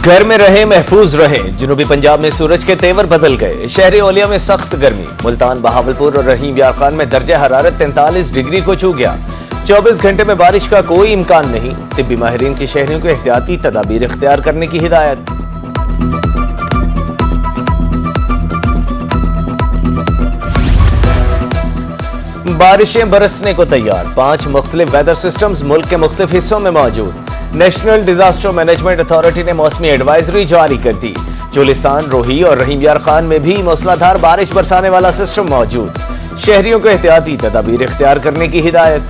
घर में रहे, महफूज रहे। जनूबी पंजाब में सूरज के तेवर बदल गए। शहरी ओलिया में सख्त गर्मी। मुल्तान, बहावलपुर और रहीम यार खान में दर्जा हरारत 43 डिग्री को छू गया। 24 घंटे में बारिश का कोई इम्कान नहीं। तिब्बी माहिरीन की शहरियों को एहतियाती तदाबीर इख्तियार करने की हिदायत। बारिशें बरसने को तैयार। 5 मुख्तलिफ वेदर सिस्टम्स मुल्क के मुख्तलिफ हिस्सों में मौजूद। नेशनल डिजास्टर मैनेजमेंट अथॉरिटी ने मौसमी एडवाइजरी जारी कर दी। चोलिस्तान, रोही और रहीम यार खान में भी मूसलाधार बारिश बरसाने वाला सिस्टम मौजूद। शहरियों को एहतियाती तदाबीर इख्तियार करने की हिदायत।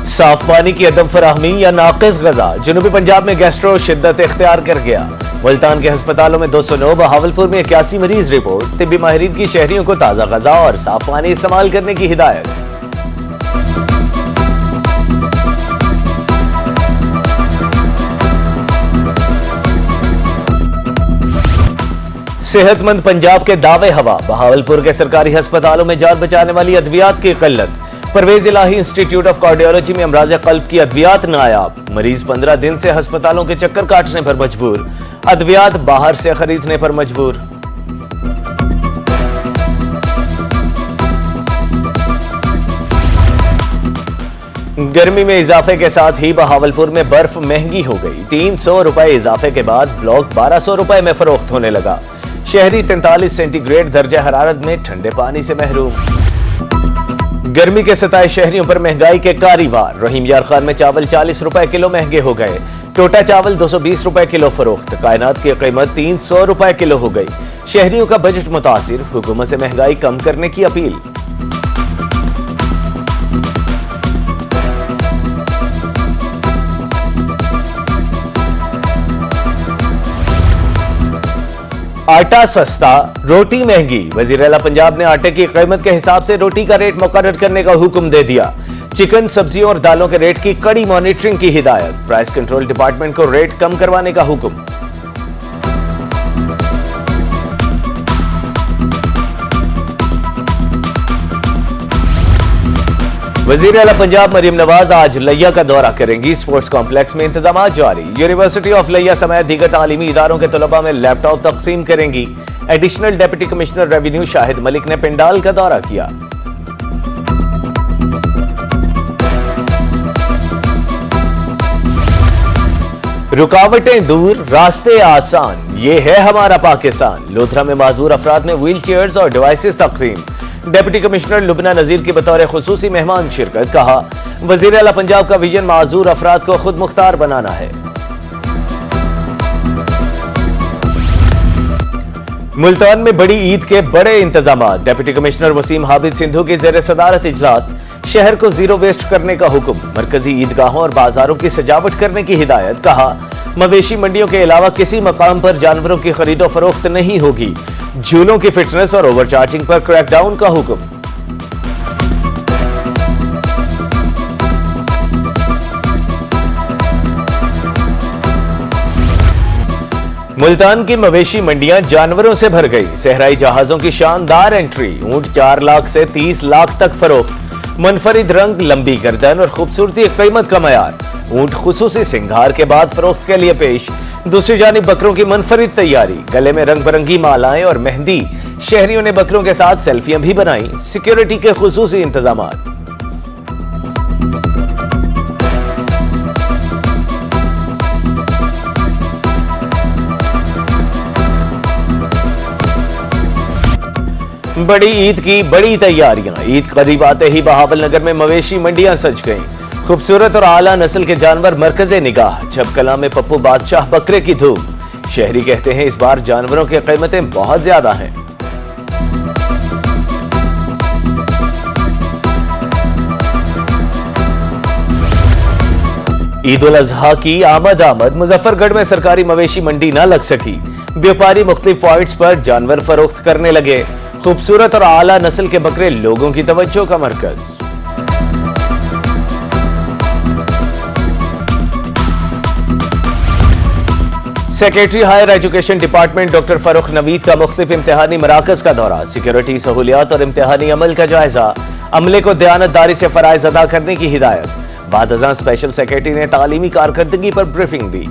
साफ पानी की अदम फराहमी या नाकिस गजा। जनूबी पंजाब में गैस्ट्रो शिद्दत इख्तियार कर गया। मुल्तान के अस्पतालों में 209, बहावलपुर में 81 मरीज रिपोर्ट। तिब्बी माहिरीन की शहरियों को ताजा गजा और साफ पानी इस्तेमाल करने की हिदायत। सेहतमंद पंजाब के दावे हवा। बहावलपुर के सरकारी अस्पतालों में जान बचाने वाली अद्वियात की किल्लत। परवेज इलाही इंस्टीट्यूट ऑफ कार्डियोलॉजी में अमराज कल्ब की अद्वियात नायाब। मरीज 15 दिन से अस्पतालों के चक्कर काटने पर मजबूर। अद्वियात बाहर से खरीदने पर मजबूर। गर्मी में इजाफे के साथ ही बहावलपुर में बर्फ महंगी हो गई। 300 रुपए इजाफे के बाद ब्लॉक 1200 रुपए में फरोख्त होने लगा। शहरी 43 सेंटीग्रेड दर्जा हरारत में ठंडे पानी से महरूम। गर्मी के सताए शहरियों पर महंगाई के कारीवार। रहीम यार खान में चावल 40 रुपए किलो महंगे हो गए। टोटा चावल 220 रुपए किलो फरोख्त। कायनात की कीमत 300 रुपए किलो हो गई। शहरियों का बजट मुतासिर। हुकूमत से महंगाई कम करने की अपील। आटा सस्ता, रोटी महंगी। वजीर आला पंजाब ने आटे की कीमत के हिसाब से रोटी का रेट मुकर्रर करने का हुक्म दे दिया। चिकन, सब्जियों और दालों के रेट की कड़ी मॉनिटरिंग की हिदायत। प्राइस कंट्रोल डिपार्टमेंट को रेट कम करवाने का हुक्म। वजीर आला पंजाब मरियम नवाज आज लिया का दौरा करेंगी। स्पोर्ट्स कॉम्प्लेक्स में इंतजाम जारी। यूनिवर्सिटी ऑफ लिया समेत दीगर तालीमी इदारों के तलबा में लैपटॉप तकसीम करेंगी। Additional deputy commissioner revenue Shahid Malik ने पिंडाल का दौरा किया। रुकावटें दूर, रास्ते आसान, ये है हमारा पाकिस्तान। लोधरा में माजूर अफराद में व्हील चेयर्स और डिवाइसेस तकसीम। डिप्टी कमिश्नर लुबना नजीर की बतौर खुसूसी मेहमान शिरकत। कहा, वजीर आला पंजाब का विजन माजूर अफराद को खुद मुख्तार बनाना है। मुल्तान में बड़ी ईद के बड़े इंतजाम। डिप्टी कमिश्नर वसीम हाबिद सिंधु की जेर सदारत इजलास। शहर को जीरो वेस्ट करने का हुक्म। मरकजी ईदगाहों और बाजारों की सजावट करने की हिदायत। कहा, मवेशी मंडियों के अलावा किसी मकाम पर जानवरों की खरीदो फरोख्त नहीं होगी। झूलों की फिटनेस और ओवरचार्जिंग पर क्रैकडाउन का हुक्म। मुल्तान की मवेशी मंडियां जानवरों से भर गई। सहराई जहाजों की शानदार एंट्री। ऊंट 4 लाख से 30 लाख तक फरोख्त। मुनफरिद रंग, लंबी गर्दन और खूबसूरती कीमत का मयार। ऊंट खुसूसी सिंगार के बाद फरोख्त के लिए पेश। दूसरी जानिब बकरों की मुनफरिद तैयारी। गले में रंग बिरंगी मालाएं और मेहंदी। शहरियों ने बकरों के साथ सेल्फियां भी बनाई। सिक्योरिटी के खुसूसी इंतजाम। बड़ी ईद की बड़ी तैयारियां। ईद करीब आते ही बहावल नगर में मवेशी मंडियां सज गईं। खूबसूरत और आला नस्ल के जानवर मरकज़े निगाह। छबकला में पप्पू बादशाह बकरे की धूम। शहरी कहते हैं इस बार जानवरों की कीमतें बहुत ज्यादा हैं। ईद उल अजहा की आमद। मुजफ्फरगढ़ में सरकारी मवेशी मंडी न लग सकी। व्यापारी मुख्तलिफ पॉइंट्स पर जानवर फरोख्त करने लगे। खूबसूरत और आला नस्ल के बकरे लोगों की तवज्जो का मरकज। Secretary higher education department doctor Farooq Naveed का मुख्तलिफ इम्तिहानी मराकज का दौरा। सिक्योरिटी, सहूलियात और इम्तिहानी अमल का जायजा। अमले को दयानतदारी से फराइज अदा करने की हिदायत। बाद अज़ां स्पेशल सेक्रेटरी ने तालीमी कारकर्दगी पर ब्रीफिंग दी।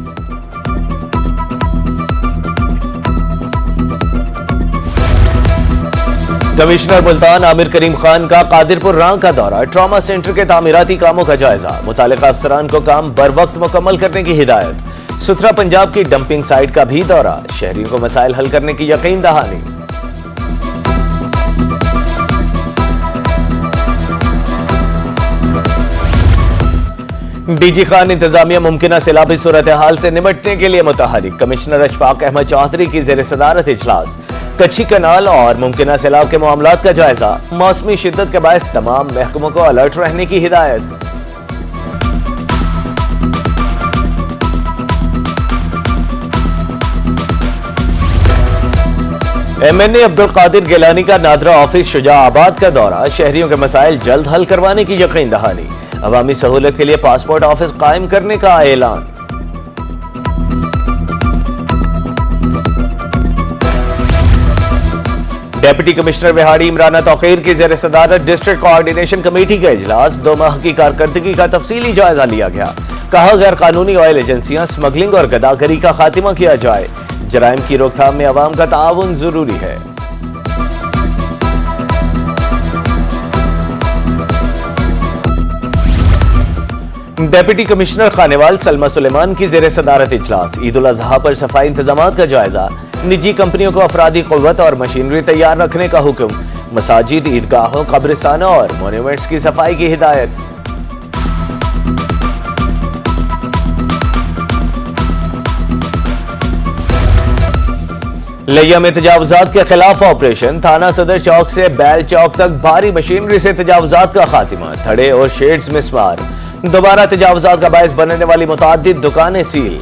कमिश्नर मुल्तान आमिर करीम खान का कादिरपुर रांग का दौरा, ट्रॉमा सेंटर के तामीराती कामों का जायजा, मुतालिका अफसरान को काम बर वक्त मुकम्मल करने की हिदायत। सुथरा पंजाब की डंपिंग साइट का भी दौरा, शहरियों को मसाइल हल करने की यकीन दहानी। डीजी खान इंतजामिया मुमकिना सैलाबी सूरत हाल से निपटने के लिए मुतहरिक, कमिश्नर अशफाक अहमद चौधरी की जेर सदारत इजलास, कच्ची कनाल और मुमकिना सैलाब के मामलात का जायजा, मौसमी शिद्दत के बायस तमाम महकमों को अलर्ट रहने की हिदायत। MNA अब्दुल कादिर गिलानी का नादरा ऑफिस शुजाआबाद का दौरा, शहरियों के मसाइल जल्द हल करवाने की यकीन दहानी, अवामी सहूलत के लिए पासपोर्ट ऑफिस कायम करने का ऐलान। डिप्टी कमिश्नर विहाड़ी इमराना तौकीर की जेर सदारत डिस्ट्रिक्ट कोऑर्डिनेशन कमेटी का इजलास, 2 माह की कारकर्दगी का तफसीली जायजा लिया गया। कहा गैर कानूनी ऑयल एजेंसियां, स्मगलिंग और गदागरी का खात्मा किया जाए, जराइम की रोकथाम में अवाम का ताउन जरूरी है। डिप्टी कमिश्नर खानेवाल सलमा सुलेमान की जेर सदारत इजलास, ईद उल अजहा पर सफाई इंतजाम का जायजा, निजी कंपनियों को अफरादी कुव्वत और मशीनरी तैयार रखने का हुक्म, मसाजिद, ईदगाहों, कब्रिस्तानों और मोन्यूमेंट्स की सफाई की हिदायत। लिया में तजावुजात के खिलाफ ऑपरेशन, थाना सदर चौक से बैल चौक तक भारी मशीनरी से तजावुजात का खात्मा, थड़े और शेड्स मिसमार, दोबारा तजावुजात का बायस बनने वाली मुताद्दिद दुकानें सील।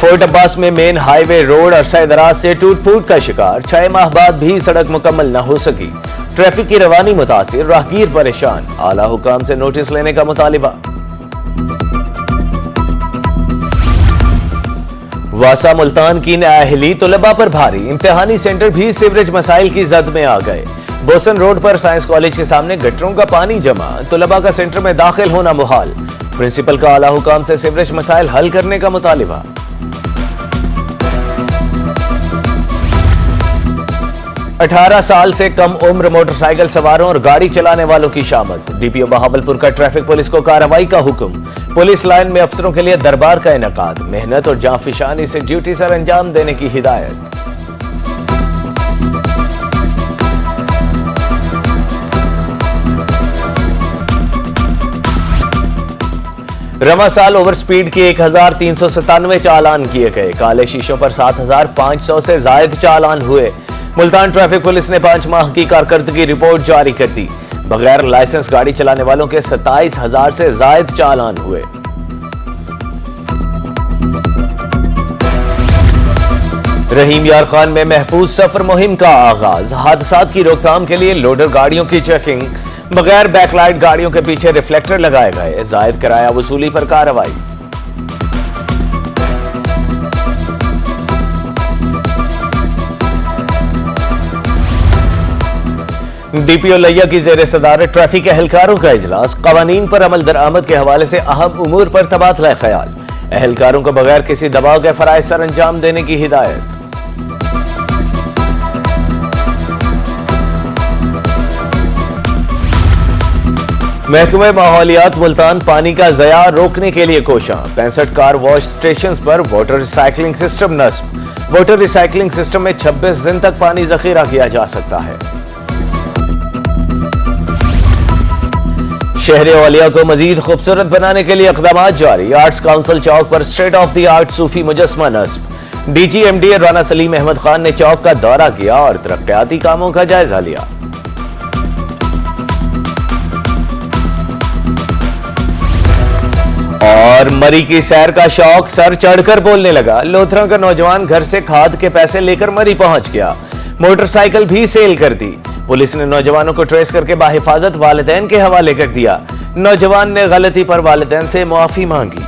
फोर्ट अब्बास में मेन हाईवे रोड अरसा दराज से टूट फूट का शिकार, 6 माह बाद भी सड़क मुकम्मल न हो सकी, ट्रैफिक की रवानी मुतासिर, राहगीर परेशान, आला हुकाम से नोटिस लेने का मुतालिबा। वासा मुल्तान की नाअहली तुलबा पर भारी, इम्तिहानी सेंटर भी सीवरेज मसाइल की जद में आ गए। बोसन रोड पर साइंस कॉलेज के सामने गटरों का पानी जमा, तुलबा का सेंटर में दाखिल होना मुहाल, प्रिंसिपल का आला हुकाम से सीवरेज मसाइल हल करने का मुतालिबा। अठारह साल से कम उम्र मोटरसाइकिल सवारों और गाड़ी चलाने वालों की शामत, डीपीओ बहावलपुर का ट्रैफिक पुलिस को कार्रवाई का हुक्म, पुलिस लाइन में अफसरों के लिए दरबार का इनेकाद, मेहनत और जांफिशानी से ड्यूटी सर अंजाम देने की हिदायत। रमा साल ओवर स्पीड के 1397 चालान किए गए, काले शीशों पर 7500 से जायद चालान हुए। मुल्तान ट्रैफिक पुलिस ने 5 माह की कारकर्दगी रिपोर्ट जारी कर दी, बगैर लाइसेंस गाड़ी चलाने वालों के 27,000 से जायद चालान हुए। रहीम यार खान में महफूज सफर मुहिम का आगाज, हादसात की रोकथाम के लिए लोडर गाड़ियों की चेकिंग, बगैर बैकलाइट गाड़ियों के पीछे रिफ्लेक्टर लगाए गए, जायद किराया वसूली पर कार्रवाई। डीपीओ लिया की जेर सदारत ट्रैफिक एहलकारों का इजलास, कवानीन पर अमल दरामद के हवाले से अहम उमूर पर तबादला ख्याल, एहलकारों को बगैर किसी दबाव के फराइज सर अंजाम देने की हिदायत। महकमे माहौलियात मुल्तान पानी का ज़या रोकने के लिए कोशां, 65 कार वॉश स्टेशन पर वाटर रिसाइकलिंग सिस्टम नस्ब, वाटर रिसाइकलिंग सिस्टम में 26 दिन तक पानी जखीरा किया जा सकता है। शहर औलिया को मजीद खूबसूरत बनाने के लिए इक़दामात जारी, आर्ट्स काउंसिल चौक पर स्टेट ऑफ द आर्ट सूफी मुजस्मा नस्ब, डीजी एमडी राना सलीम अहमद खान ने चौक का दौरा किया और तरक्याती कामों का जायजा लिया। और मरी की सैर का शौक सर चढ़कर बोलने लगा, लोथरा का नौजवान घर से खाद के पैसे लेकर मरी पहुंच गया, मोटरसाइकिल भी सेल कर दी। पुलिस ने नौजवानों को ट्रेस करके बाहिफाजत वालिदैन के हवाले कर दिया। नौजवान ने गलती पर वालिदैन से मुआफी मांगी।